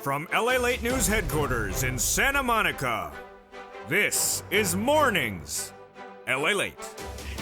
From LALATE News headquarters in Santa Monica, this is Mornings LALATE.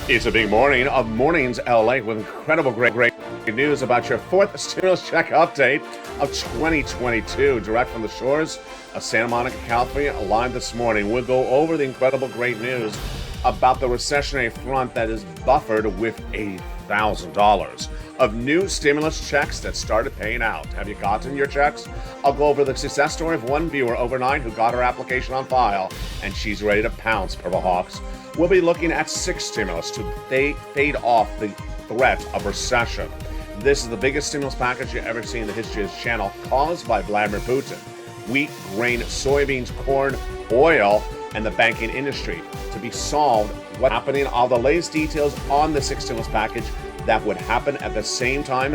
It's a big morning of Mornings LA with incredible great news about your fourth stimulus check update of 2022, direct from the shores of Santa Monica, California, live this morning. We'll go over the incredible great news about the recessionary front that is buffered with $1,000 of new stimulus checks that started paying out. Have you gotten your checks? I'll go over the success story of one viewer overnight who got her application on file, and she's ready to pounce, Purple Hawks. We'll be looking at 6 stimulus to fade off the threat of recession. This is the biggest stimulus package you ever seen in the history of this channel, caused by Vladimir Putin. Wheat, grain, soybeans, corn, oil, and the banking industry. To be solved, what's happening, all the latest details on the 6 stimulus package that would happen at the same time,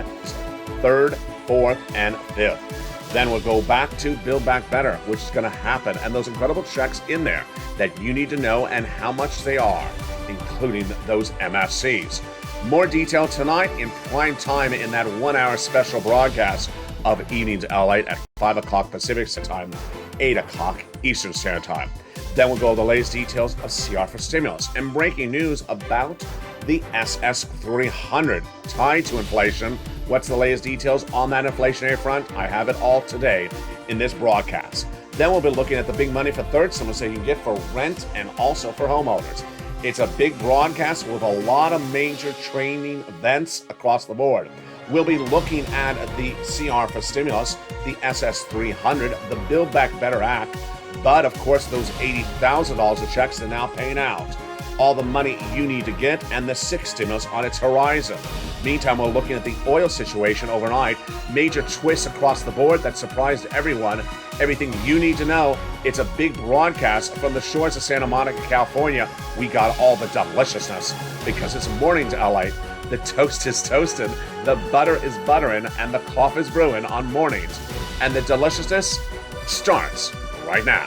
3rd, 4th, and 5th. Then we'll go back to Build Back Better, which is going to happen, and those incredible checks in there that you need to know and how much they are, including those MFCs. More detail tonight in prime time in that 1-hour special broadcast of Evenings LA at 5 o'clock Pacific Standard Time, 8 o'clock Eastern Standard Time. Then we'll go over the latest details of CR for stimulus and breaking news about the SS300 tied to inflation. What's the latest details on that inflationary front? I have it all today in this broadcast. Then we'll be looking at the big money for third stimulus that you can get for rent and also for homeowners. It's a big broadcast with a lot of major training events across the board. We'll be looking at the CR for stimulus, the SS300, the Build Back Better Act, but of course those $80,000 of checks are now paying out. All the money you need to get, and the 6 stimulus on its horizon. Meantime, we're looking at the oil situation overnight. Major twists across the board that surprised everyone. Everything you need to know. It's a big broadcast from the shores of Santa Monica, California. We got all the deliciousness because it's Mornings LA. The toast is toasted, the butter is buttering, and the coffee is brewing on mornings. And the deliciousness starts right now.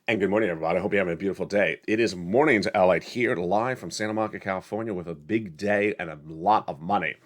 And good morning, everybody. I hope you're having a beautiful day. It is Mornings LA here, live from Santa Monica, California, with a big day and a lot of money.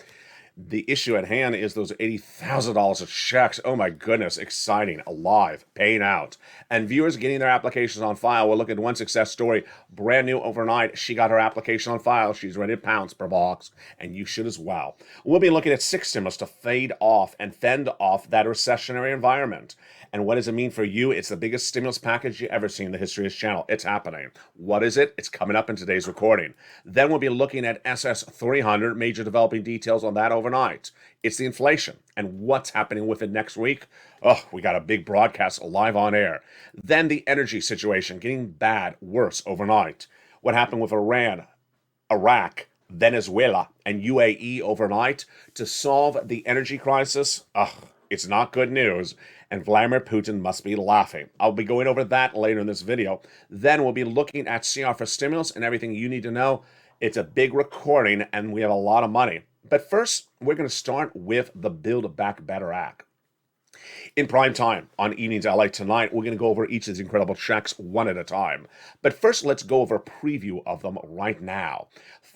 The issue at hand is those $80,000 of checks. Oh my goodness, exciting, alive, paying out. And viewers getting their applications on file. We'll look at one success story, brand new overnight. She got her application on file. She's ready to pounce per box, and you should as well. We'll be looking at 6 stimulus to fade off and fend off that recessionary environment. And what does it mean for you? It's the biggest stimulus package you ever seen in the history of this channel. It's happening. What is it? It's coming up in today's recording. Then we'll be looking at SS300, major developing details on that overnight. It's the inflation and what's happening with it next week. Oh, we got a big broadcast live on air. Then the energy situation getting bad, worse overnight. What happened with Iran, Iraq, Venezuela, and UAE overnight to solve the energy crisis. It's not good news, and Vladimir Putin must be laughing. I'll be going over that later in this video. Then we'll be looking at CR for stimulus and everything you need to know. It's a big recording, and we have a lot of money. But first, we're going to start with the Build Back Better Act. In prime time on Evenings LA tonight, we're going to go over each of these incredible checks one at a time. But first, let's go over a preview of them right now.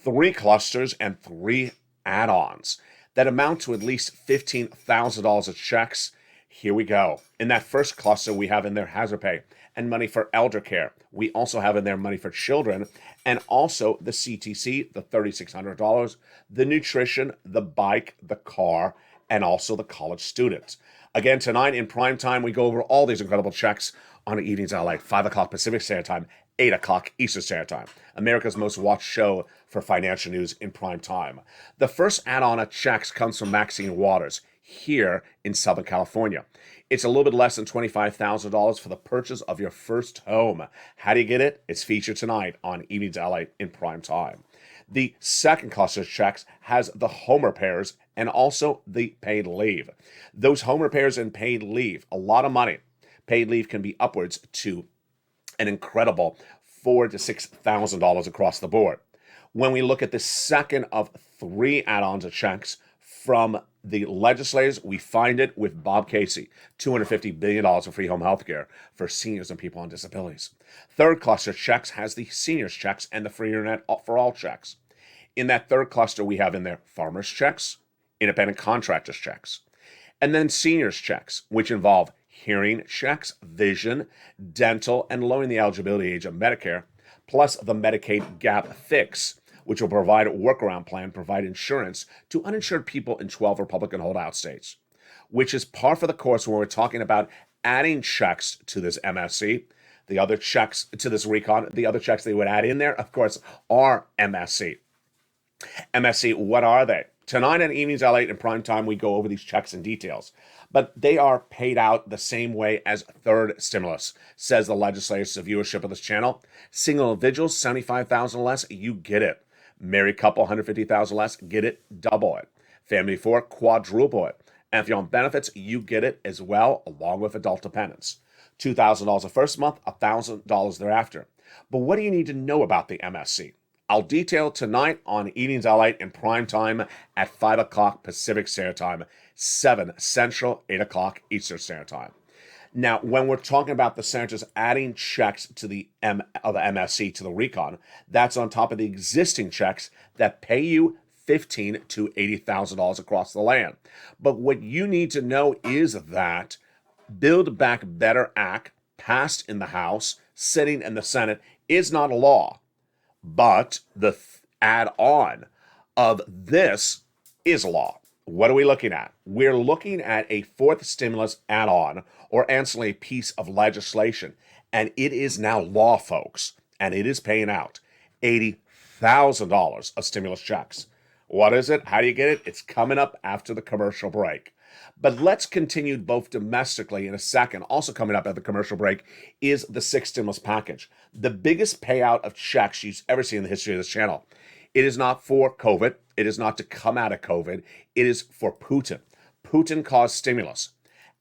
3 clusters and 3 add-ons that amount to at least $15,000 of checks. Here we go. In that first cluster, we have in there hazard pay and money for elder care. We also have in there money for children and also the CTC, the $3,600, the nutrition, the bike, the car, and also the college students. Again, tonight in prime time, we go over all these incredible checks on Evenings LA, 5 o'clock Pacific Standard Time, 8 o'clock Eastern Standard Time, America's most watched show for financial news in prime time. The first add-on of checks comes from Maxine Waters here in Southern California. It's a little bit less than $25,000 for the purchase of your first home. How do you get it? It's featured tonight on Evenings LA in prime time. The second cluster of checks has the home repairs and also the paid leave. Those home repairs and paid leave, a lot of money. Paid leave can be upwards to an incredible $4,000 to $6,000 across the board. When we look at the second of three add-ons of checks from the legislators, we find it with Bob Casey, $250 billion of free home health care for seniors and people on disabilities. Third cluster checks has the seniors checks and the free internet for all checks. In that third cluster, we have in there farmers checks, independent contractors checks, and then seniors checks, which involve hearing checks, vision, dental, and lowering the eligibility age of Medicare, plus the Medicaid gap fix, which will provide a workaround plan, provide insurance to uninsured people in 12 Republican holdout states, which is par for the course when we're talking about adding checks to this MSC. The other checks to this recon, the other checks they would add in there, of course, are MSC. MSC, what are they? Tonight on Evenings LALATE in prime time, we go over these checks in details. But they are paid out the same way as third stimulus, says the legislators to viewership of this channel. Single individuals, $75,000 less, you get it. Married couple, $150,000 less, get it, double it. Family of four, quadruple it. And if you're on benefits, you get it as well, along with adult dependents. $2,000 the first month, $1,000 thereafter. But what do you need to know about the MSC? I'll detail tonight on Evenings LALATE in prime time at 5 o'clock Pacific Standard Time, 7 Central, 8 o'clock Eastern Standard Time. Now, when we're talking about the senators adding checks to the MSC to the recon, that's on top of the existing checks that pay you $15,000 to $80,000 across the land. But what you need to know is that Build Back Better Act, passed in the House, sitting in the Senate, is not a law. But the add-on of this is law. What are we looking at? We're looking at a fourth stimulus add-on or ancillary piece of legislation, and it is now law, folks, and it is paying out $80,000 of stimulus checks. What is it? How do you get it? It's coming up after the commercial break. But let's continue both domestically in a second. Also coming up at the commercial break is the sixth stimulus package, the biggest payout of checks you've ever seen in the history of this channel. It is not for COVID. It is not to come out of COVID. It is for Putin. Putin caused stimulus.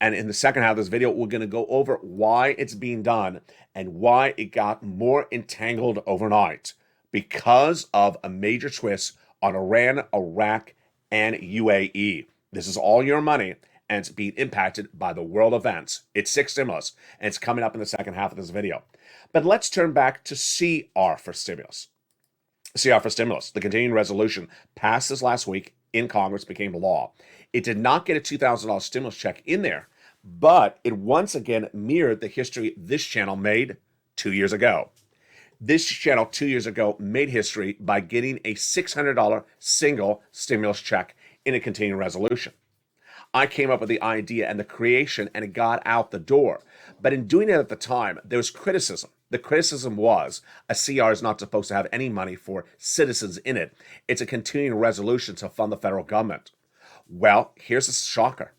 And in the second half of this video, we're going to go over why it's being done and why it got more entangled overnight because of a major twist on Iran, Iraq, and UAE. This is all your money, and it's being impacted by the world events. It's sixth stimulus, and it's coming up in the second half of this video. But let's turn back to CR for stimulus. CR for stimulus, the continuing resolution passed this last week in Congress, became law. It did not get a $2,000 stimulus check in there, but it once again mirrored the history this channel made 2 years ago. This channel 2 years ago made history by getting a $600 single stimulus check in a continuing resolution. I came up with the idea and the creation, and it got out the door. But in doing it at the time, there was criticism. The criticism was a CR is not supposed to have any money for citizens in it. It's a continuing resolution to fund the federal government. Well, here's a shocker.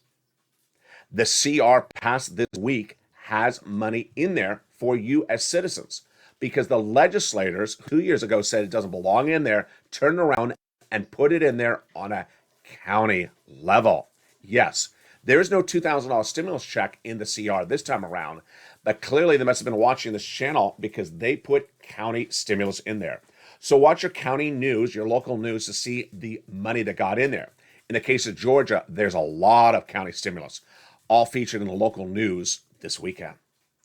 The CR passed this week has money in there for you as citizens because the legislators 2 years ago said it doesn't belong in there, turned around and put it in there on a county level. Yes, there is no $2,000 stimulus check in the CR this time around, but clearly they must have been watching this channel because they put county stimulus in there. So watch your county news, your local news to see the money that got in there. In the case of Georgia, there's a lot of county stimulus, all featured in the local news this weekend.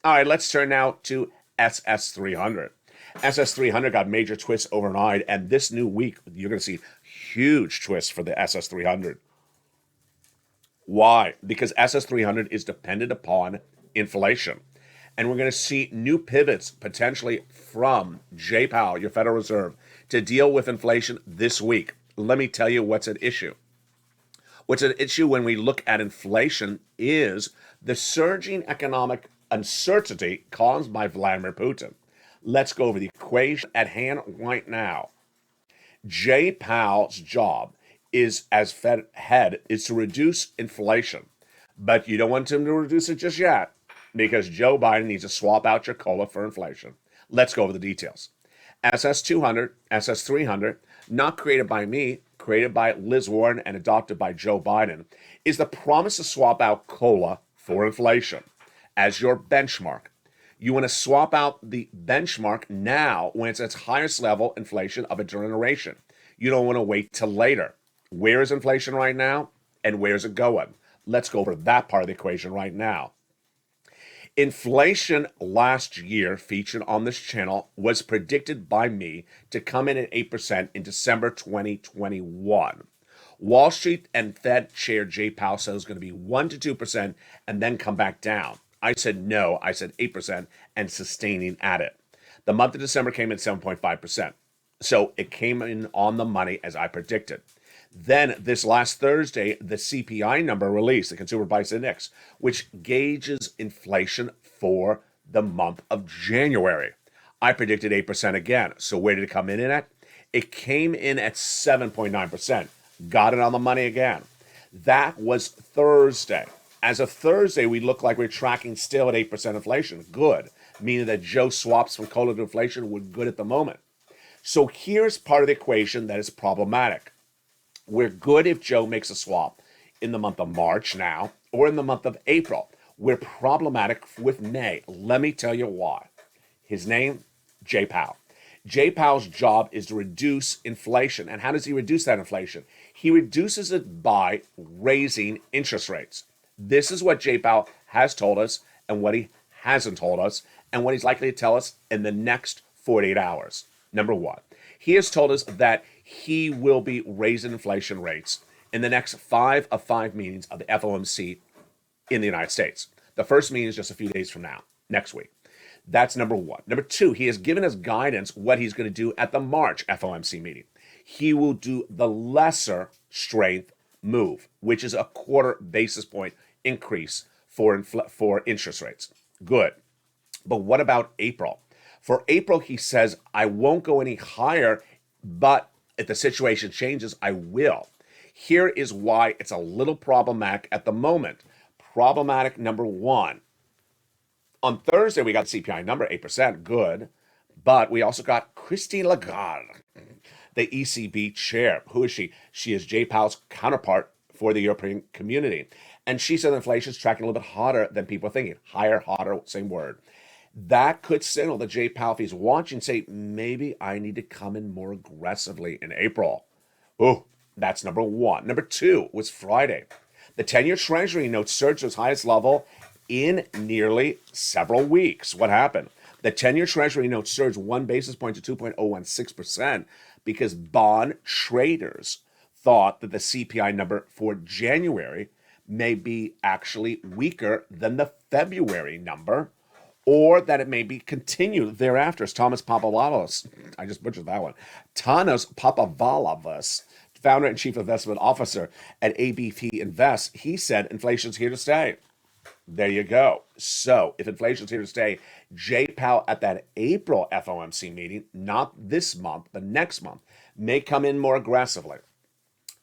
All right, let's turn now to SS300. SS300 got major twists overnight, and this new week, you're going to see huge twists for the SS300. Why? Because SS300 is dependent upon inflation. And we're going to see new pivots potentially from Jay Powell, your Federal Reserve, to deal with inflation this week. Let me tell you what's at issue. What's at issue when we look at inflation is the surging economic uncertainty caused by Vladimir Putin. Let's go over the equation at hand right now. Jay Powell's job is as Fed head is to reduce inflation, but you don't want him to reduce it just yet because Joe Biden needs to swap out your COLA for inflation. Let's go over the details. SS200, SS300, not created by me, created by Liz Warren and adopted by Joe Biden, is the promise to swap out COLA for inflation as your benchmark. You want to swap out the benchmark now when it's its highest level inflation of a generation. You don't want to wait till later. Where is inflation right now and where's it going? Let's go over that part of the equation right now. Inflation last year, featured on this channel, was predicted by me to come in at 8% in December 2021. Wall Street and Fed Chair Jay Powell said it was going to be 1 to 2% and then come back down. I said no, I said 8% and sustaining at it. The month of December came in 7.5%. So it came in on the money as I predicted. Then this last Thursday, the CPI number released, the Consumer Price Index, which gauges inflation for the month of January. I predicted 8% again. So where did it come in at? It came in at 7.9%. Got it on the money again. That was Thursday. As of Thursday, we look like we're tracking still at 8% inflation. Good. Meaning that Joe swaps from COLA to inflation were good at the moment. So here's part of the equation that is problematic. We're good if Joe makes a swap in the month of March now or in the month of April. We're problematic with May. Let me tell you why. His name, Jay Powell. Jay Powell's job is to reduce inflation. And how does he reduce that inflation? He reduces it by raising interest rates. This is what Jay Powell has told us and what he hasn't told us and what he's likely to tell us in the next 48 hours. Number one, he has told us that he will be raising inflation rates in the next 5 of 5 meetings of the FOMC in the United States. The first meeting is just a few days from now, next week. That's number one. Number two, he has given us guidance what he's going to do at the March FOMC meeting. He will do the lesser strength move, which is a 1/4 basis point increase for interest rates. Good. But what about April? For April, he says, I won't go any higher, but if the situation changes, I will. Here is why it's a little problematic at the moment. Problematic number one. On Thursday, we got the CPI number, 8%, good. But we also got Christine Lagarde, the ECB chair. Who is she? She is Jay Powell's counterpart for the European community. And she said inflation is tracking a little bit hotter than people are thinking. Higher, hotter, same word. That could signal that Jay Powell, if he's watching, say, maybe I need to come in more aggressively in April. Oh, that's number one. Number two was Friday. The 10-year Treasury note surged to its highest level in nearly several weeks. What happened? The 10-year Treasury note surged 1 basis point to 2.016% because bond traders thought that the CPI number for January may be actually weaker than the February number, or that it may be continued thereafter. As Thomas Papavalos, I just butchered that one, Tanos Papavalovas, founder and chief investment officer at ABP Invest, he said inflation's here to stay. There you go. So if inflation's here to stay, Jay Powell at that April FOMC meeting, not this month, but next month, may come in more aggressively.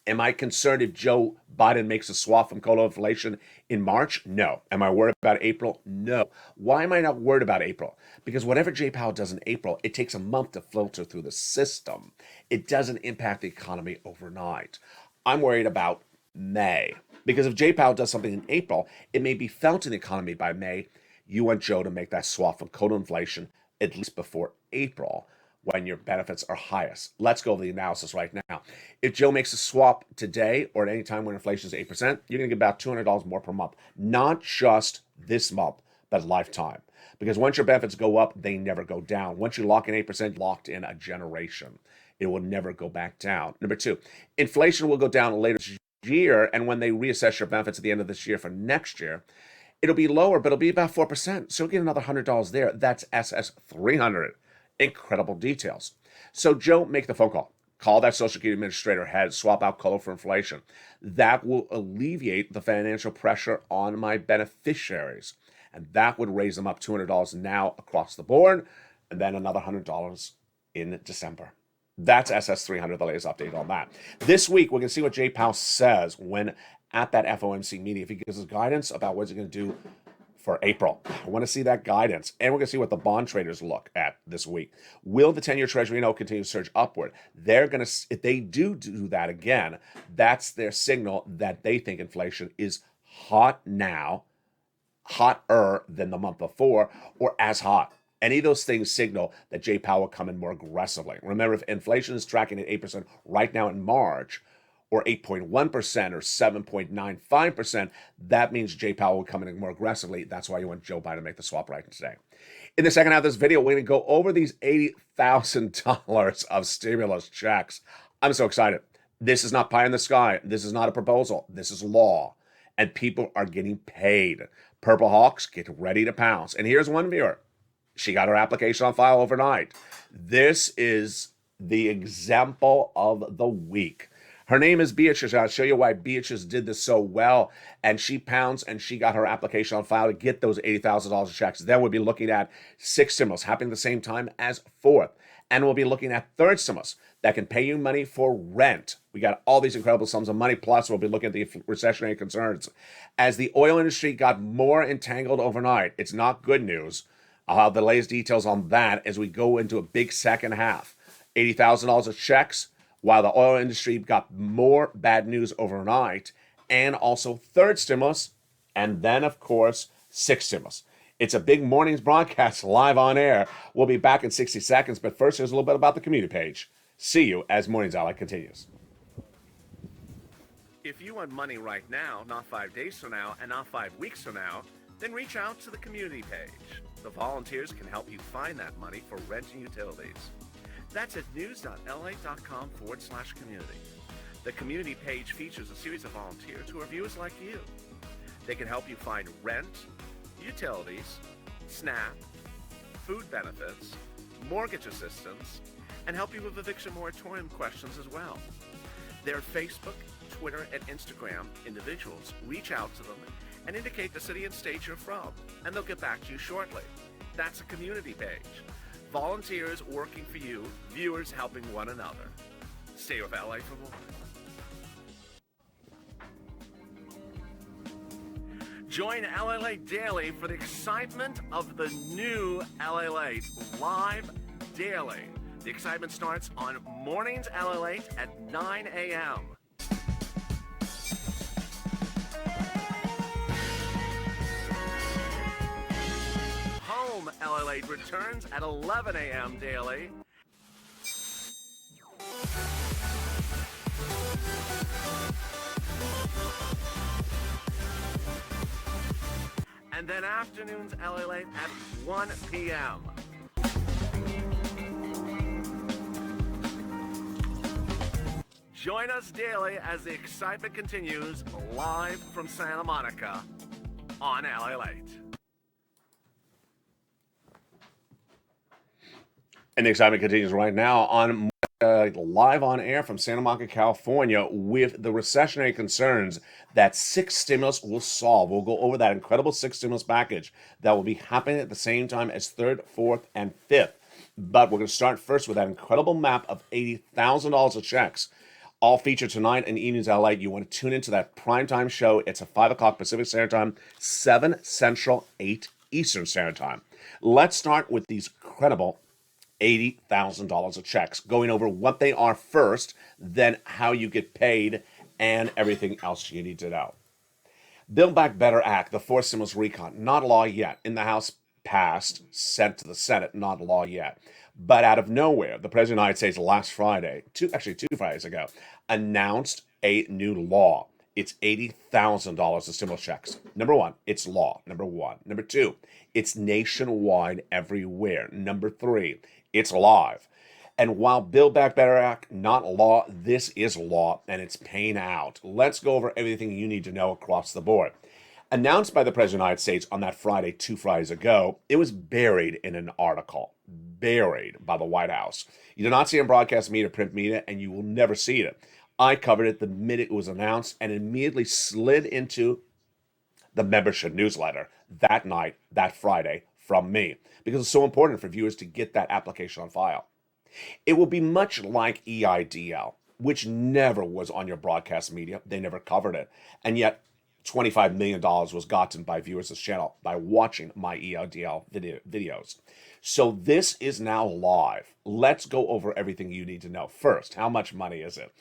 Am I concerned if Joe Biden makes a swap from COLA inflation in March? No. Am I worried about April? No. Why am I not worried about April? Because whatever Jay Powell does in April, it takes a month to filter through the system. It doesn't impact the economy overnight. I'm worried about May. Because if Jay Powell does something in April, it may be felt in the economy by May. You want Joe to make that swap from COLA inflation at least before April, when your benefits are highest. Let's go over the analysis right now. If Joe makes a swap today or at any time when inflation is 8%, you're going to get about $200 more per month. Not just this month, but lifetime. Because once your benefits go up, they never go down. Once you lock in 8%, locked in a generation. It will never go back down. Number two, inflation will go down later this year, and when they reassess your benefits at the end of this year for next year, it'll be lower, but it'll be about 4%. So you'll get another $100 there. That's SS 300. Incredible details. So Joe, make the phone call. Call that Social Security administrator head, swap out COLA for inflation. That will alleviate the financial pressure on my beneficiaries. And that would raise them up $200 now across the board, and then another $100 in December. That's SS 300, the latest update on that. This week, we're going to see what Jay Powell says when at that FOMC meeting. If he gives us guidance about what he's going to do for April. I want to see that guidance. And we're going to see what the bond traders look at this week. Will the 10-year Treasury note continue to surge upward? They're going to, if they do that again, that's their signal that they think inflation is hot now, hotter than the month before, or as hot. Any of those things signal that Jay Powell will come in more aggressively. Remember, if inflation is tracking at 8% right now in March, or 8.1% or 7.95%, that means Jay Powell will come in more aggressively. That's why you want Joe Biden to make the swap right today. In the second half of this video, we're going to go over these $80,000 of stimulus checks. I'm so excited. This is not pie in the sky. This is not a proposal. This is law. And people are getting paid. Purple Hawks, get ready to pounce. And here's one viewer. She got her application on file overnight. This is the example of the week. Her name is Beatrice. I'll show you why Beatrice did this so well. And she pounced and she got her application on file to get those $80,000 checks. Then we'll be looking at 6 stimulus happening at the same time as 4th. And we'll be looking at 3rd stimulus that can pay you money for rent. We got all these incredible sums of money. Plus, we'll be looking at the recessionary concerns. As the oil industry got more entangled overnight, it's not good news. I'll have the latest details on that as we go into a big second half. $80,000 of checks, while the oil industry got more bad news overnight, and also 3rd stimulus, and then, of course, 6th stimulus. It's a big morning's broadcast live on air. We'll be back in 60 seconds, but first, here's a little bit about the community page. See you as Mornings Ally continues. If you want money right now, not 5 days from now, and not 5 weeks from now, then reach out to the community page. The volunteers can help you find that money for rent and utilities. That's at news.la.com/community. The community page features a series of volunteers who are viewers like you. They can help you find rent, utilities, SNAP, food benefits, mortgage assistance, and help you with eviction moratorium questions as well. Their Facebook, Twitter, and Instagram individuals reach out to them and indicate the city and state you're from, and they'll get back to you shortly. That's a community page. Volunteers working for you, viewers helping one another. Stay with LA for more. Join LALATE Daily for the excitement of the new LALATE live daily. The excitement starts on Mornings LALATE at 9 a.m. Home LALATE returns at 11 a.m. daily. And then afternoons LALATE at 1 p.m. Join us daily as the excitement continues live from Santa Monica on LALATE. And the excitement continues right now on live on air from Santa Monica, California, with the recessionary concerns that 6 stimulus will solve. We'll go over that incredible 6 stimulus package that will be happening at the same time as 3rd, 4th, and 5th. But we're going to start first with that incredible map of $80,000 of checks, all featured tonight in E! News LA. You want to tune into that primetime show. It's at 5 o'clock Pacific Standard Time, 7 Central, 8 Eastern Standard Time. Let's start with these incredible $80,000 of checks, going over what they are first, then how you get paid, and everything else you need to know. Build Back Better Act, the 4th stimulus recon, not law yet. In the House, passed, sent to the Senate, not law yet. But out of nowhere, the President of the United States last Friday, two Fridays ago, announced a new law. It's $80,000 of stimulus checks. Number one, it's law. Number one. Number two, it's nationwide everywhere. Number three, it's live. And while Build Back Better Act, not law, this is law, and it's paying out. Let's go over everything you need to know across the board. Announced by the President of the United States on that Friday, 2 Fridays ago, it was buried in an article. Buried by the White House. You do not see it in broadcast media, print media, and you will never see it. I covered it the minute it was announced and immediately slid into the membership newsletter that night, that Friday, from me, because it's so important for viewers to get that application on file. It will be much like EIDL, which never was on your broadcast media. They never covered it. And yet, $25 million was gotten by viewers of this channel by watching my ELDL videos. So this is now live. Let's go over everything you need to know. First, how much money is it?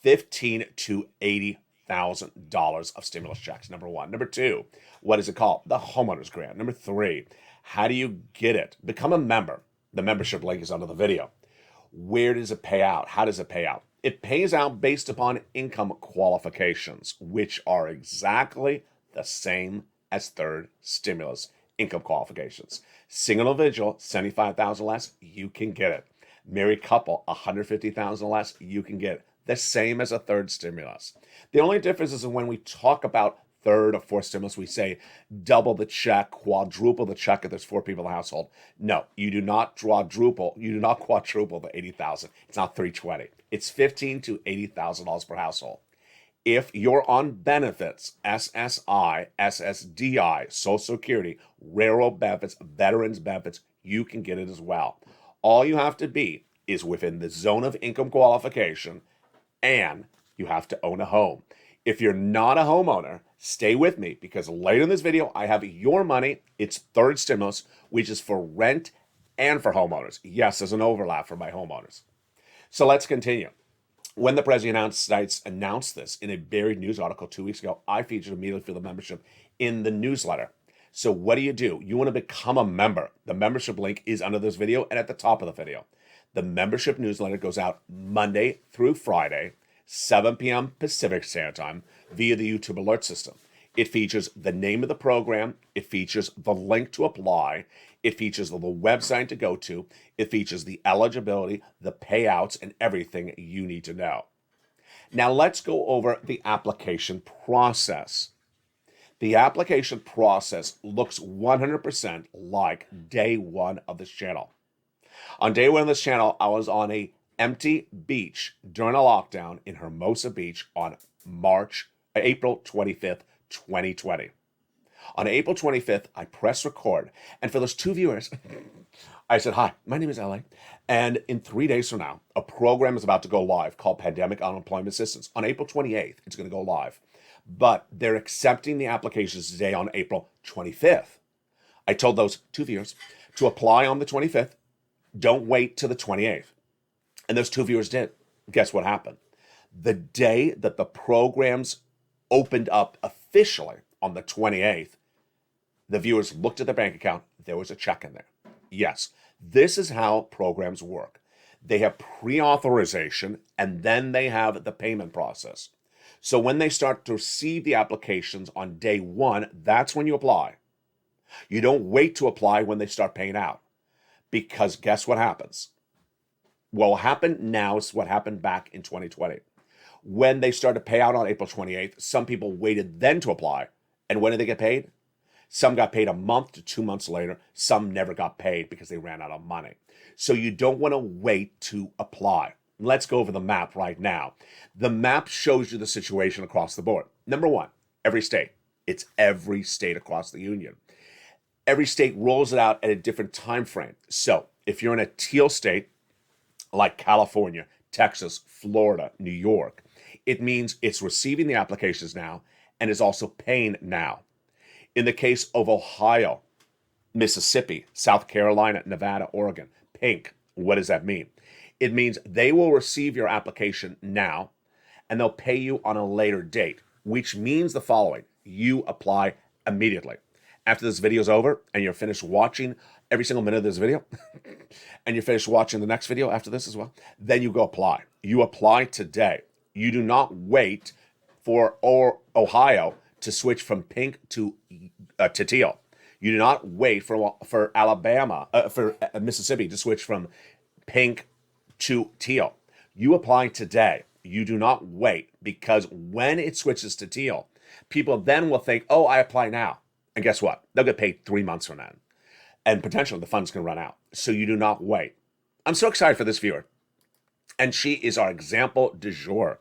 $15,000 to $80,000 of stimulus checks, number one. Number two, what is it called? The homeowners grant. Number three, how do you get it? Become a member. The membership link is under the video. Where does it pay out? How does it pay out? It pays out based upon income qualifications, which are exactly the same as third stimulus income qualifications. Single individual, $75,000 less, you can get it. Married couple, $150,000 less, you can get it. The same as a third stimulus. The only difference is when we talk about third or fourth stimulus, we say double the check, quadruple the check if there's 4 people in the household. No, you do not quadruple the $80,000. It's not $320. It's $15,000 to $80,000 per household. If you're on benefits, SSI, SSDI, Social Security, railroad benefits, veterans benefits, you can get it as well. All you have to be is within the zone of income qualification, and you have to own a home. If you're not a homeowner, stay with me, because later in this video, I have your money. It's third stimulus, which is for rent and for homeowners. Yes, there's an overlap for my homeowners. So let's continue. When the President of the United States announced this in a buried news article 2 weeks ago, I featured immediately for the membership in the newsletter. So what do? You want to become a member. The membership link is under this video and at the top of the video. The membership newsletter goes out Monday through Friday, 7 p.m. Pacific Standard Time via the YouTube alert system. It features the name of the program. It features the link to apply. It features the website to go to. It features the eligibility, the payouts, and everything you need to know. Now let's go over the application process. The application process looks 100% like day one of this channel. On day one of this channel, I was on a empty beach during a lockdown in Hermosa Beach on April 25th, 2020. On April 25th, I pressed record, and for those 2 viewers, I said, hi, my name is LA, and in 3 days from now, a program is about to go live called Pandemic Unemployment Assistance. On April 28th, it's going to go live, but they're accepting the applications today on April 25th. I told those 2 viewers to apply on the 25th. Don't wait till the 28th. And those 2 viewers did. Guess what happened? The day that the programs opened up officially on the 28th, the viewers looked at their bank account. There was a check in there. Yes, this is how programs work. They have pre-authorization, and then they have the payment process. So when they start to receive the applications on day one, that's when you apply. You don't wait to apply when they start paying out, because guess what happens? What will happen now is what happened back in 2020. When they started to pay out on April 28th, some people waited then to apply. And when did they get paid? Some got paid a month to 2 months later. Some never got paid because they ran out of money. So you don't want to wait to apply. Let's go over the map right now. The map shows you the situation across the board. Number one, every state. It's every state across the union. Every state rolls it out at a different time frame. So if you're in a teal state, like California, Texas, Florida, New York, it means it's receiving the applications now and is also paying now. In the case of Ohio, Mississippi, South Carolina, Nevada, Oregon, pink, what does that mean? It means they will receive your application now and they'll pay you on a later date, which means the following: you apply immediately. After this video is over and you're finished watching every single minute of this video, and you're finished watching the next video after this as well, then you go apply. You apply today. You do not wait for Ohio to switch from pink to teal. You do not wait for Mississippi to switch from pink to teal. You apply today. You do not wait, because when it switches to teal, people then will think, oh, I apply now. And guess what? They'll get paid 3 months from then. And potentially the funds can run out. So you do not wait. I'm so excited for this viewer. And she is our example du jour.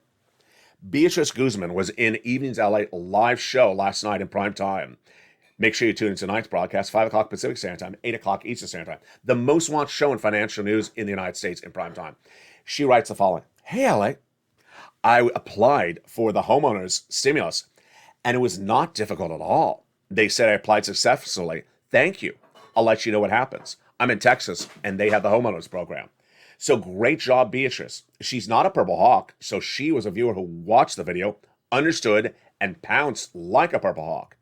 Beatrice Guzman was in Evenings LA live show last night in prime time. Make sure you tune in to tonight's broadcast, 5 o'clock Pacific Standard Time, 8 o'clock Eastern Standard Time. The most watched show in financial news in the United States in prime time. She writes the following: Hey, LA, I applied for the homeowners stimulus, And it was not difficult at all. They said I applied successfully. Thank you. I'll let you know what happens. I'm in Texas, and they have the homeowners program. So great job, Beatrice. She's not a Purple Hawk, so she was a viewer who watched the video, understood, and pounced like a Purple Hawk.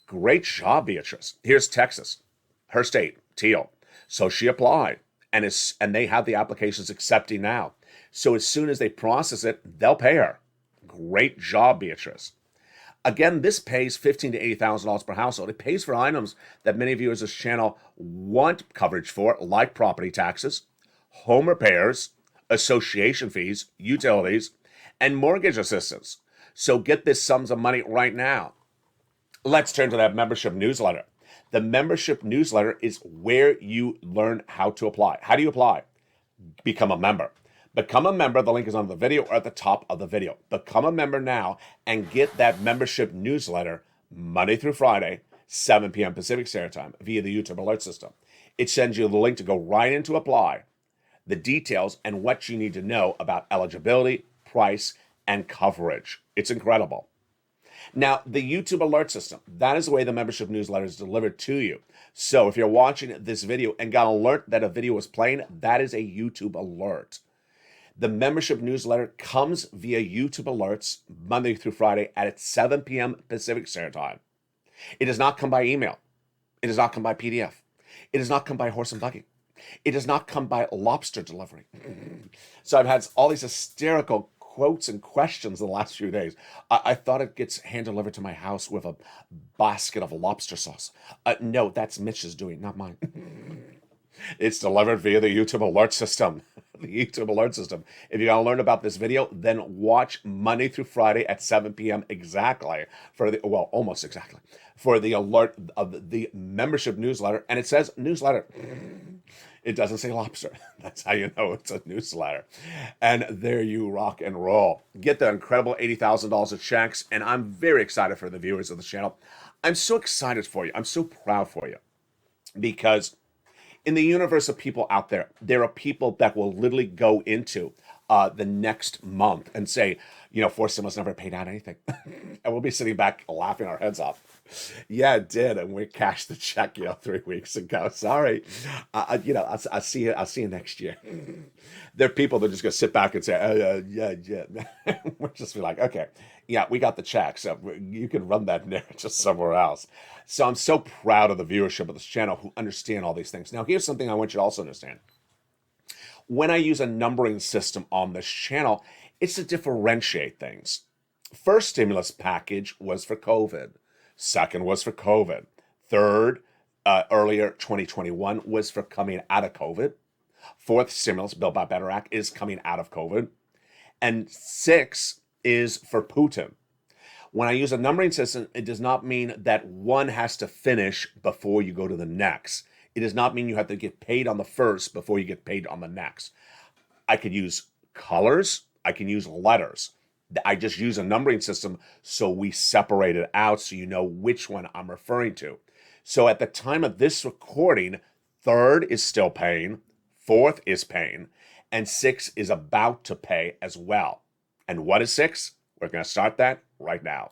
Great job, Beatrice. Here's Texas, her state, teal. So she applied, and they have the applications accepting now. So as soon as they process it, they'll pay her. Great job, Beatrice. Again, this pays $15,000 to $80,000 per household. It pays for items that many viewers of this channel want coverage for, like property taxes, home repairs, association fees, utilities, and mortgage assistance. So get this sums of money right now. Let's turn to that membership newsletter. The membership newsletter is where you learn how to apply. How do you apply? Become a member. Become a member. The link is on the video or at the top of the video. Become a member now and get that membership newsletter Monday through Friday, 7 p.m. Pacific Standard Time via the YouTube alert system. It sends you the link to go right into apply, the details, and what you need to know about eligibility, price, and coverage. It's incredible. Now, the YouTube alert system, that is the way the membership newsletter is delivered to you. So if you're watching this video and got an alert that a video is playing, that is a YouTube alert. The membership newsletter comes via YouTube alerts Monday through Friday at 7 p.m. Pacific Standard Time. It does not come by email. It does not come by PDF. It does not come by horse and buggy. It does not come by lobster delivery. So I've had all these hysterical quotes and questions in the last few days. I thought it gets hand-delivered to my house with a basket of lobster sauce. No, that's Mitch's doing, not mine. It's delivered via the YouTube alert system. The YouTube alert system. If you want to learn about this video, then watch Monday through Friday at 7 p.m. exactly almost exactly, for the alert of the membership newsletter. And it says newsletter. It doesn't say lobster. That's how you know it's a newsletter. And there you rock and roll. Get the incredible $80,000 of checks. And I'm very excited for the viewers of the channel. I'm so excited for you. I'm so proud for you. Because in the universe of people out there, there are people that will literally go into the next month and say, Four Stimulus never paid out anything. And we'll be sitting back laughing our heads off. Yeah, it did. And we cashed the check, 3 weeks ago. Sorry. I'll see you next year. There are people that are just going to sit back and say, yeah. We'll just be like, okay, yeah, we got the check. So you can run that narrative somewhere else. So I'm so proud of the viewership of this channel who understand all these things. Now, here's something I want you to also understand. When I use a numbering system on this channel, it's to differentiate things. First stimulus package was for COVID. Second was for COVID. Third, earlier 2021 was for coming out of COVID. Fourth stimulus, Build Back Better Act, is coming out of COVID. And 6 is for Putin. When I use a numbering system, it does not mean that one has to finish before you go to the next. It does not mean you have to get paid on the first before you get paid on the next. I could use colors. I can use letters. I just use a numbering system so we separate it out so you know which one I'm referring to. So at the time of this recording, 3rd is still paying, 4th is paying, and 6 is about to pay as well. And what is 6? We're going to start that right now.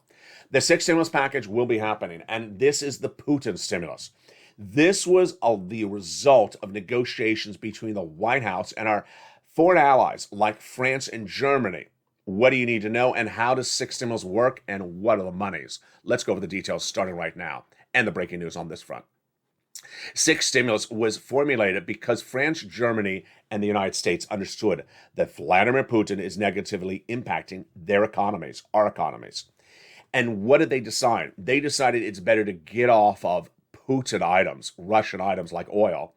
The 6th stimulus package will be happening, and this is the Putin stimulus. This was the result of negotiations between the White House and our foreign allies like France and Germany. What do you need to know, and how does 6 stimulus work, and what are the monies? Let's go over the details starting right now, and the breaking news on this front. 6 stimulus was formulated because France, Germany, and the United States understood that Vladimir Putin is negatively impacting their economies, our economies. And what did they decide? They decided it's better to get off of Putin items, Russian items like oil.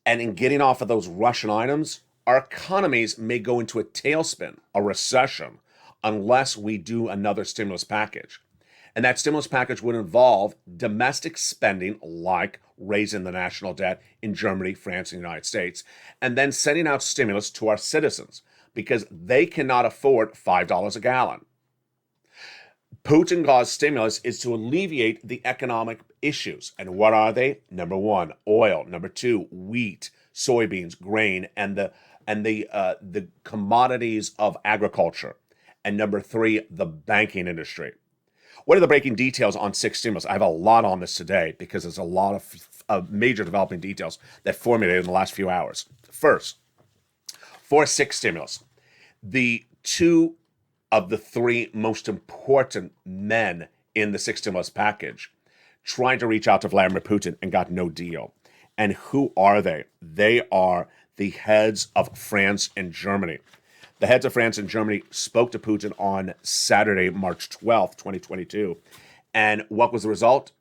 And in getting off of those Russian items, our economies may go into a tailspin, a recession, unless we do another stimulus package. And that stimulus package would involve domestic spending, like raising the national debt in Germany, France, and the United States, and then sending out stimulus to our citizens because they cannot afford $5 a gallon. Putin-caused stimulus is to alleviate the economic issues. And what are they? Number 1, oil. Number 2, wheat, soybeans, grain, and the commodities of agriculture. And number 3, the banking industry. What are the breaking details on six stimulus? I have a lot on this today because there's a lot of major developing details that formulated in the last few hours. First, for six stimulus, the two of the three most important men in the six stimulus package trying to reach out to Vladimir Putin and got no deal. And who are they? They are the heads of France and Germany. The heads of France and Germany spoke to Putin on Saturday, March 12th, 2022. And what was the result?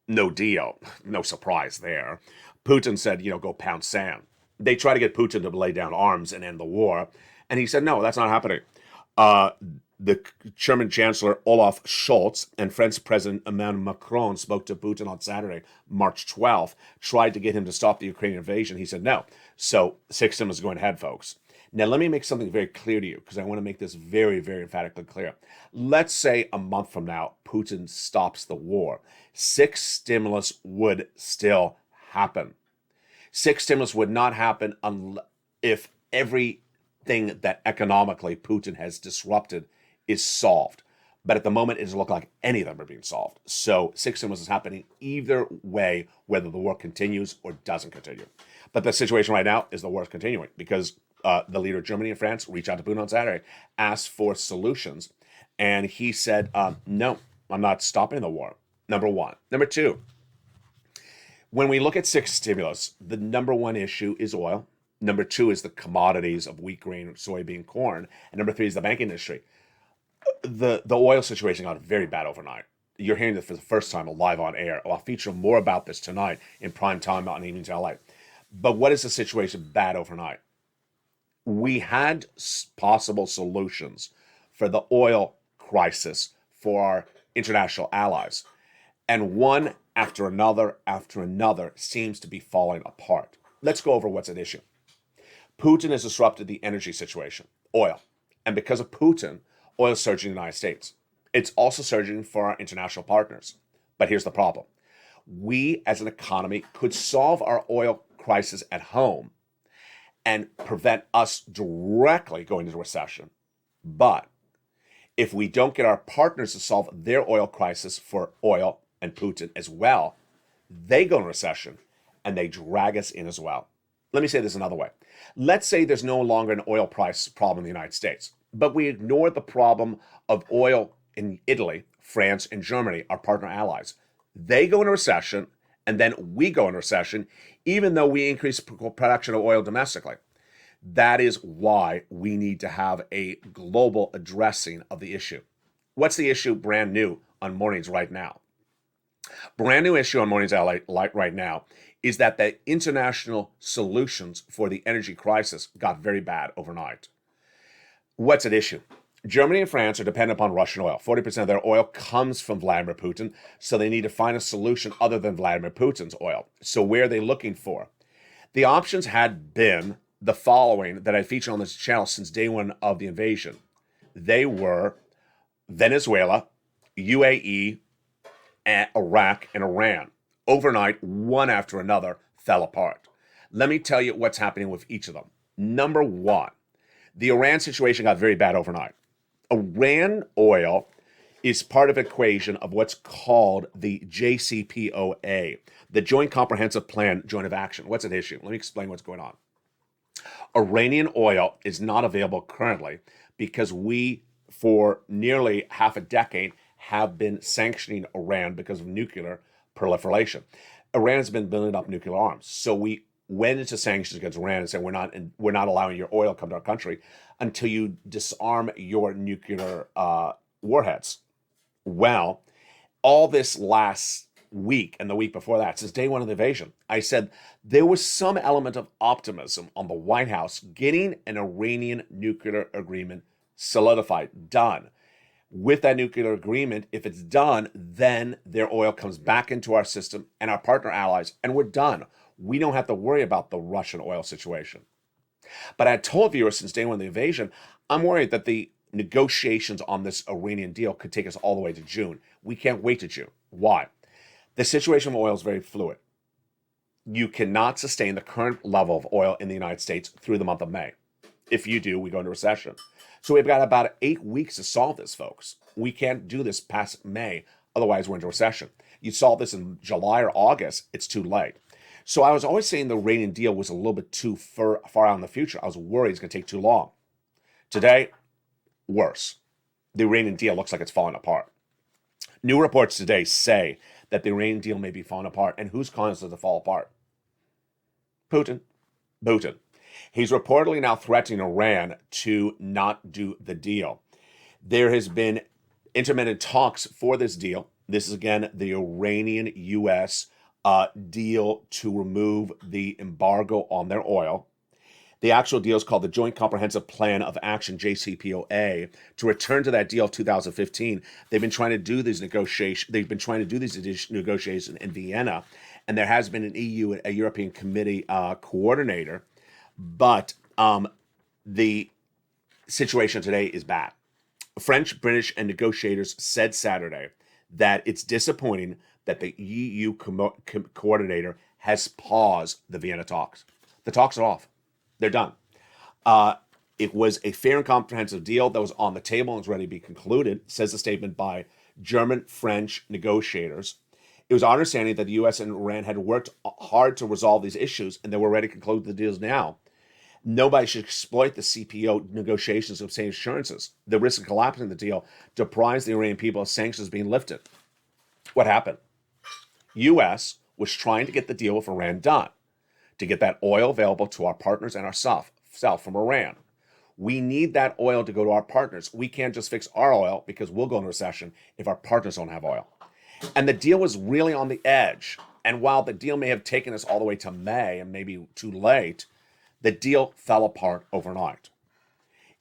No deal. No surprise there. Putin said, go pound sand. They tried to get Putin to lay down arms and end the war. And he said, no, that's not happening. The German Chancellor Olaf Scholz and French President Emmanuel Macron spoke to Putin on Saturday, March 12th, tried to get him to stop the Ukrainian invasion. He said no. So six stimulus is going ahead, folks. Now, let me make something very clear to you, because I want to make this very, very emphatically clear. Let's say a month from now, Putin stops the war. Six stimulus would still happen. Six stimulus would not happen if everything that economically Putin has disrupted is solved. But at the moment, it doesn't look like any of them are being solved. So six stimulus is happening either way, whether the war continues or doesn't continue. But the situation right now is the war is continuing because the leader of Germany and France reached out to Putin on Saturday, asked for solutions, and he said, no, I'm not stopping the war, number one. Number two, when we look at six stimulus, the number one issue is oil. Number two is the commodities of wheat, grain, soybean, corn. And number three is the banking industry. The oil situation got very bad overnight. You're hearing this for the first time live on air. I'll feature more about this tonight in prime time on Evenings LA. But what is the situation bad overnight? We had possible solutions for the oil crisis for our international allies. And one after another seems to be falling apart. Let's go over what's at issue. Putin has disrupted the energy situation, oil. And because of Putin, oil is surging in the United States. It's also surging for our international partners. But here's the problem. We as an economy could solve our oil crisis at home and prevent us directly going into recession. But if we don't get our partners to solve their oil crisis for oil and Putin as well, they go into recession and they drag us in as well. Let me say this another way. Let's say there's no longer an oil price problem in the United States, but we ignore the problem of oil in Italy, France, and Germany, our partner allies. They go into recession, and then we go into recession, even though we increase production of oil domestically. That is why we need to have a global addressing of the issue. What's the issue brand new on Mornings right now? Brand new issue on Mornings right now is that the international solutions for the energy crisis got very bad overnight. What's at issue? Germany and France are dependent upon Russian oil. 40% of their oil comes from Vladimir Putin, so they need to find a solution other than Vladimir Putin's oil. So where are they looking for? The options had been the following that I featured on this channel since day one of the invasion. They were Venezuela, UAE, Iraq, and Iran. Overnight, one after another, fell apart. Let me tell you what's happening with each of them. Number one, the Iran situation got very bad overnight. Iran oil is part of an equation of what's called the JCPOA, the Joint Comprehensive Plan, Joint of Action. What's at issue? Let me explain what's going on. Iranian oil is not available currently because we, for nearly half a decade, have been sanctioning Iran because of nuclear proliferation. Iran has been building up nuclear arms. So we went into sanctions against Iran and said, we're not allowing your oil to come to our country until you disarm your nuclear warheads. Well, all this last week and the week before that, since day one of the invasion, I said there was some element of optimism on the White House getting an Iranian nuclear agreement solidified, done. With that nuclear agreement, if it's done, then their oil comes back into our system and our partner allies, and we're done. We don't have to worry about the Russian oil situation. But I told viewers since day one of the invasion, I'm worried that the negotiations on this Iranian deal could take us all the way to June. We can't wait to June. Why? The situation of oil is very fluid. You cannot sustain the current level of oil in the United States through the month of May. If you do, we go into recession. So we've got about 8 weeks to solve this, folks. We can't do this past May, otherwise we're into recession. You solve this in July or August, it's too late. So I was always saying the Iranian deal was a little bit too far out in the future. I was worried it's going to take too long. Today, worse. The Iranian deal looks like it's falling apart. New reports today say that the Iranian deal may be falling apart. And who's causing it to fall apart? Putin. He's reportedly now threatening Iran to not do the deal. There has been intermittent talks for this deal. This is, again, the Iranian-U.S. Deal to remove the embargo on their oil. The actual deal is called the Joint Comprehensive Plan of Action, JCPOA. To return to that deal of 2015, they've been trying to do these negotiations. In Vienna, and there has been an EU, a European Committee coordinator, but the situation today is bad. French, British, and negotiators said Saturday that it's disappointing that the EU coordinator has paused the Vienna talks. The talks are off. They're done. It was a fair and comprehensive deal that was on the table and was ready to be concluded, says the statement by German-French negotiators. It was our understanding that the U.S. and Iran had worked hard to resolve these issues and they were ready to conclude the deals now. Nobody should exploit the CPO negotiations to obtain assurances. The risk of collapsing the deal deprives the Iranian people of sanctions being lifted. What happened? U.S. was trying to get the deal with Iran done, to get that oil available to our partners and ourselves from Iran. We need that oil to go to our partners. We can't just fix our oil because we'll go into recession if our partners don't have oil. And the deal was really on the edge. And while the deal may have taken us all the way to May and maybe too late, the deal fell apart overnight.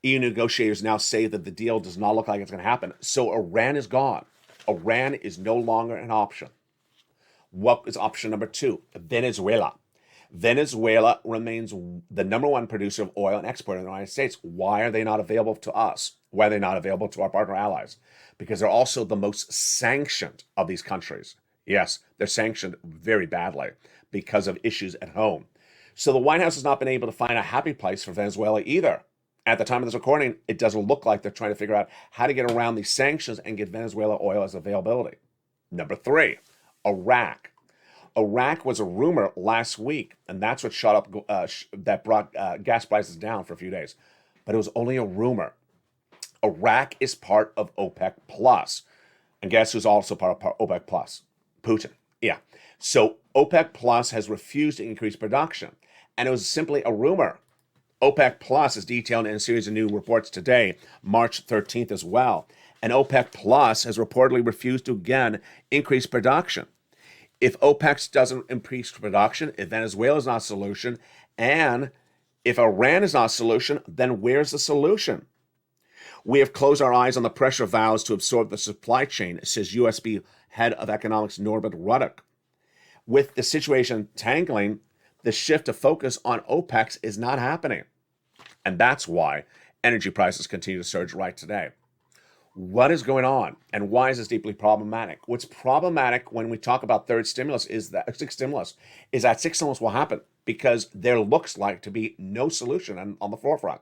EU negotiators now say that the deal does not look like it's going to happen. So Iran is gone. Iran is no longer an option. What is option number two? Venezuela. Venezuela remains the number one producer of oil and exporter in the United States. Why are they not available to us? Why are they not available to our partner allies? Because they're also the most sanctioned of these countries. Yes, they're sanctioned very badly because of issues at home. So the White House has not been able to find a happy place for Venezuela either. At the time of this recording, it doesn't look like they're trying to figure out how to get around these sanctions and get Venezuela oil as availability. Number three, Iraq. Iraq was a rumor last week, and that's what shot up, that brought gas prices down for a few days. But it was only a rumor. Iraq is part of OPEC Plus. And guess who's also part of OPEC Plus? Putin. Yeah. So OPEC Plus has refused to increase production. And it was simply a rumor. OPEC Plus is detailed in a series of new reports today, March 13th as well. And OPEC Plus has reportedly refused to again increase production. If OPEC doesn't increase production, if Venezuela is not a solution, and if Iran is not a solution, then where's the solution? We have closed our eyes on the pressure valves to absorb the supply chain, says USB head of economics Norbert Ruddock. With the situation tangling, the shift to focus on OPEC is not happening. And that's why energy prices continue to surge right today. What is going on, and why is this deeply problematic? What's problematic when we talk about sixth stimulus is that sixth stimulus will happen because there looks like to be no solution on the forefront.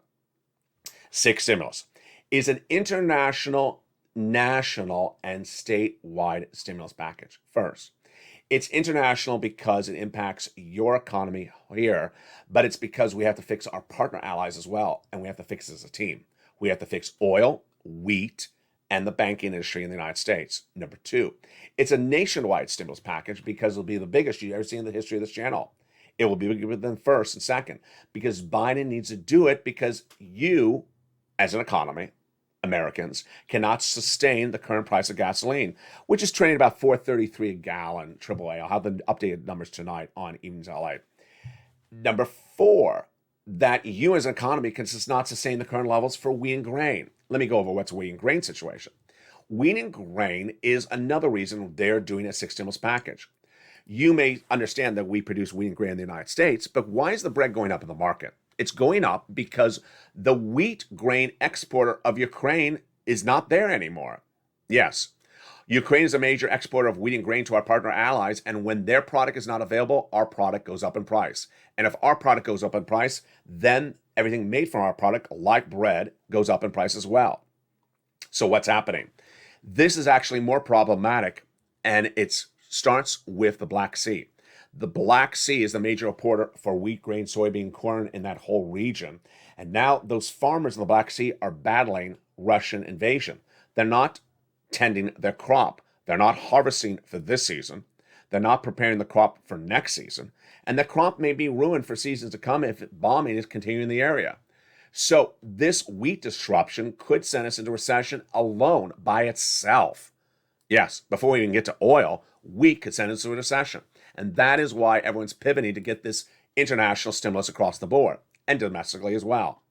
Sixth stimulus is an international, national, and statewide stimulus package. First, it's international because it impacts your economy here, but it's because we have to fix our partner allies as well, and we have to fix it as a team. We have to fix oil, wheat, and the banking industry in the United States. Number two, it's a nationwide stimulus package because it'll be the biggest you've ever seen in the history of this channel. It will be bigger than first and second because Biden needs to do it because you, as an economy, Americans, cannot sustain the current price of gasoline, which is trading about $4.33 a gallon AAA. I'll have the updated numbers tonight on Evenings LA. Number four, that you as an economy can not sustain the current levels for wheat and grain. Let me go over what's a wheat and grain situation. Wheat and grain is another reason they're doing a sixth stimulus package. You may understand that we produce wheat and grain in the United States, but why is the bread going up in the market? It's going up because the wheat grain exporter of Ukraine is not there anymore. Yes, Ukraine is a major exporter of wheat and grain to our partner allies, and when their product is not available, our product goes up in price. And if our product goes up in price, then everything made from our product, like bread, goes up in price as well. So what's happening? This is actually more problematic, and it starts with the Black Sea. The Black Sea is the major importer for wheat, grain, soybean, corn in that whole region. And now those farmers in the Black Sea are battling Russian invasion. They're not tending their crop. They're not harvesting for this season. They're not preparing the crop for next season. And the crop may be ruined for seasons to come if bombing is continuing in the area. So this wheat disruption could send us into recession alone by itself. Yes, before we even get to oil, wheat could send us into a recession. And that is why everyone's pivoting to get this international stimulus across the board, and domestically as well.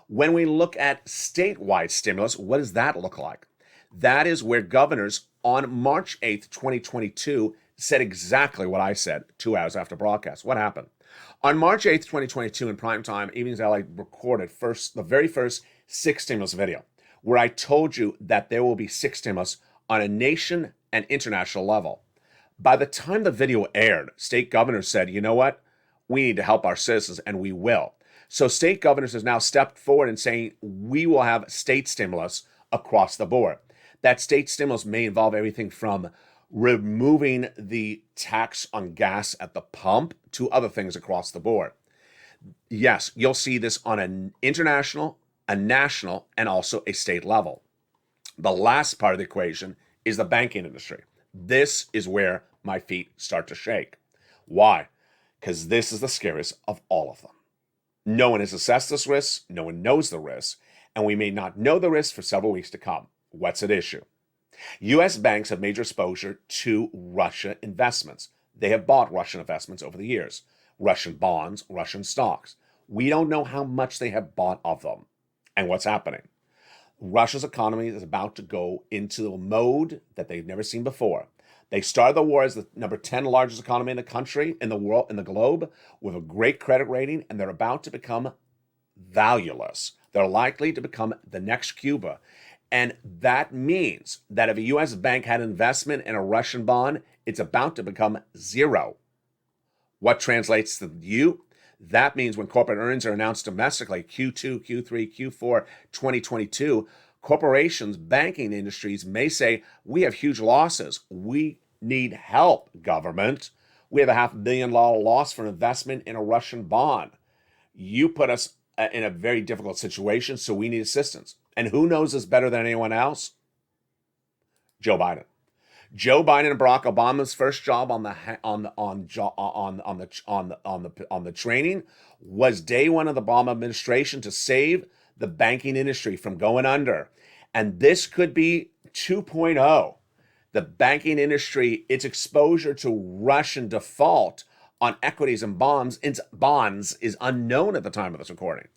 When we look at statewide stimulus, what does that look like? That is where governors on March 8th, 2022, said exactly what I said 2 hours after broadcast. What happened? On March 8th, 2022, in prime time, Evenings LA recorded the very first 6 stimulus video, where I told you that there will be 6 stimulus on a nation and international level. By the time the video aired, state governors said, you know what? We need to help our citizens, and we will. So state governors has now stepped forward and saying we will have state stimulus across the board. That state stimulus may involve everything from removing the tax on gas at the pump to other things across the board. Yes, you'll see this on an international, a national, and also a state level. The last part of the equation is the banking industry. This is where my feet start to shake. Why? Because this is the scariest of all of them. No one has assessed this risk, no one knows the risk, and we may not know the risk for several weeks to come. What's at issue? U.S. banks have major exposure to Russia investments. They have bought Russian investments over the years. Russian bonds, Russian stocks. We don't know how much they have bought of them. And what's happening? Russia's economy is about to go into a mode that they've never seen before. They started the war as the number 10 largest economy in the country, in the world, in the globe, with a great credit rating, and they're about to become valueless. They're likely to become the next Cuba. And that means that if a U.S. bank had investment in a Russian bond, it's about to become zero. What translates to you? That means when corporate earnings are announced domestically, Q2, Q3, Q4, 2022, corporations, banking industries may say, we have huge losses. We need help, government. We have a $500 million loss for investment in a Russian bond. You put us in a very difficult situation, so we need assistance. And who knows this better than anyone else? Joe Biden. Joe Biden and Barack Obama's first job on the training was day one of the Obama administration to save the banking industry from going under. And this could be 2.0. The banking industry, its exposure to Russian default on equities and bonds is unknown at the time of this recording.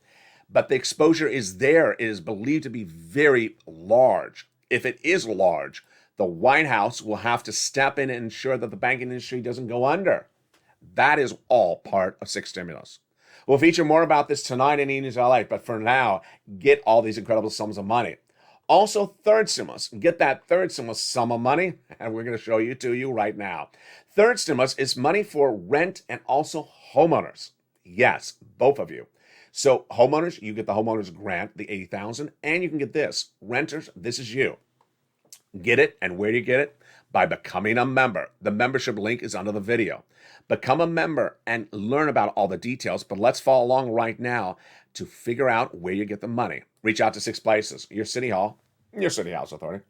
But the exposure is there. It is believed to be very large. If it is large, the White House will have to step in and ensure that the banking industry doesn't go under. That is all part of 6 stimulus. We'll feature more about this tonight in Evenings LA, but for now, get all these incredible sums of money. Also, third stimulus. Get that third stimulus sum of money, and we're going to show you to you right now. Third stimulus is money for rent and also homeowners. Yes, both of you. So homeowners, you get the homeowners grant, the $80,000, and you can get this. Renters, this is you. Get it, and where do you get it? By becoming a member. The membership link is under the video. Become a member and learn about all the details, but let's follow along right now to figure out where you get the money. Reach out to 6 places. Your city hall, your city house authority.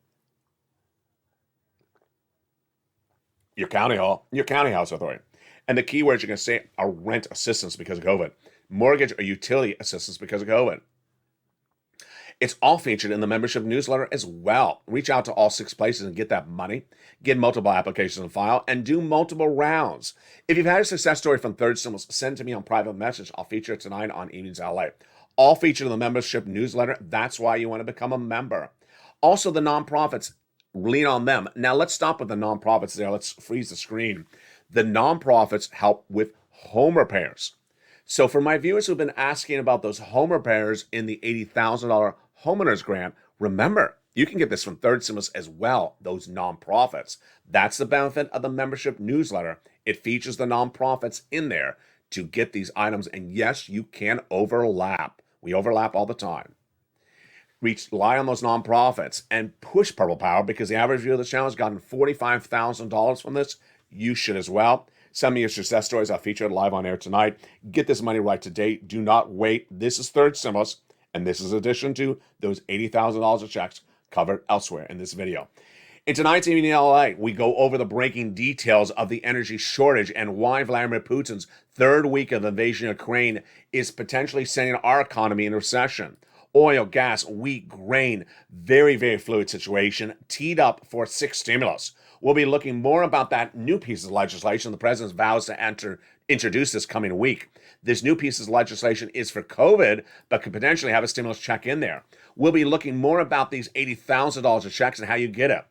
Your county hall, your county house authority. And the keywords you're going to say are rent assistance because of COVID. Mortgage or utility assistance because of COVID. It's all featured in the membership newsletter as well. Reach out to all 6 places and get that money. Get multiple applications on file and do multiple rounds. If you've had a success story from third stimulus, send it to me on private message. I'll feature it tonight on Evenings LA. All featured in the membership newsletter. That's why you want to become a member. Also, the nonprofits, lean on them. Now, let's stop with the nonprofits there. Let's freeze the screen. The nonprofits help with home repairs. So for my viewers who've been asking about those home repairs in the $80,000 homeowners grant, remember, you can get this from third stimulus as well, those nonprofits. That's the benefit of the membership newsletter. It features the nonprofits in there to get these items. And yes, you can overlap We overlap all the time. Rely on those nonprofits and push Purple Power, because the average viewer of the channel has gotten $45,000 from this. You should as well. Send me your success stories. I'll feature it live on air tonight. Get this money right today. Do not wait. This is third stimulus, and this is in addition to those $80,000 of checks covered elsewhere in this video. In tonight's evening in LA, we go over the breaking details of the energy shortage and why Vladimir Putin's third week of the invasion of Ukraine is potentially sending our economy into recession. Oil, gas, wheat, grain, very, very fluid situation, teed up for sixth stimulus. We'll be looking more about that new piece of legislation the president vows to introduce this coming week. This new piece of legislation is for COVID, but could potentially have a stimulus check in there. We'll be looking more about these $80,000 of checks and how you get it.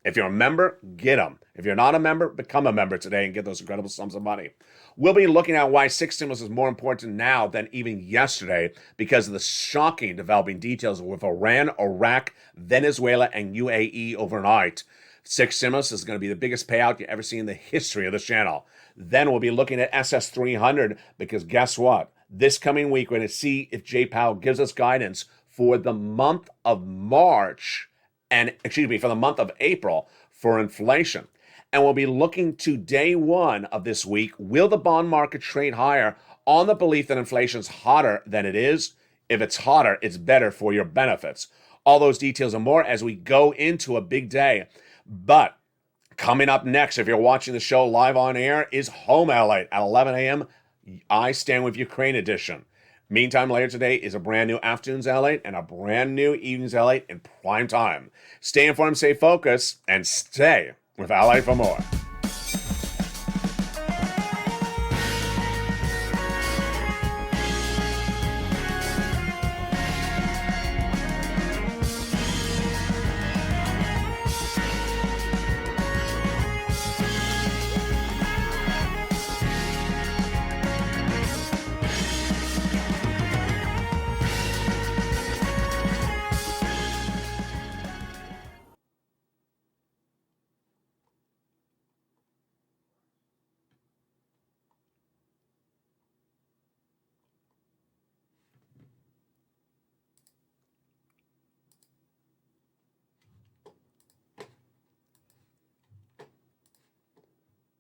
If you're a member, get them. If you're not a member, become a member today and get those incredible sums of money. We'll be looking at why sixth stimulus is more important now than even yesterday because of the shocking developing details with Iran, Iraq, Venezuela, and UAE overnight. Sixth stimulus is going to be the biggest payout you ever see in the history of this channel. Then we'll be looking at SS300 because guess what? This coming week, we're going to see if Jay Powell gives us guidance for the month of March for the month of April for inflation. And we'll be looking to day one of this week. Will the bond market trade higher on the belief that inflation is hotter than it is? If it's hotter, it's better for your benefits. All those details and more as we go into a big day. But coming up next, if you're watching the show live on air, is Home LA at 11 a.m. I Stand With Ukraine edition. Meantime, later today is a brand new Afternoons LA and a brand new Evenings LA in prime time. Stay informed, stay focused, and stay with LA for more.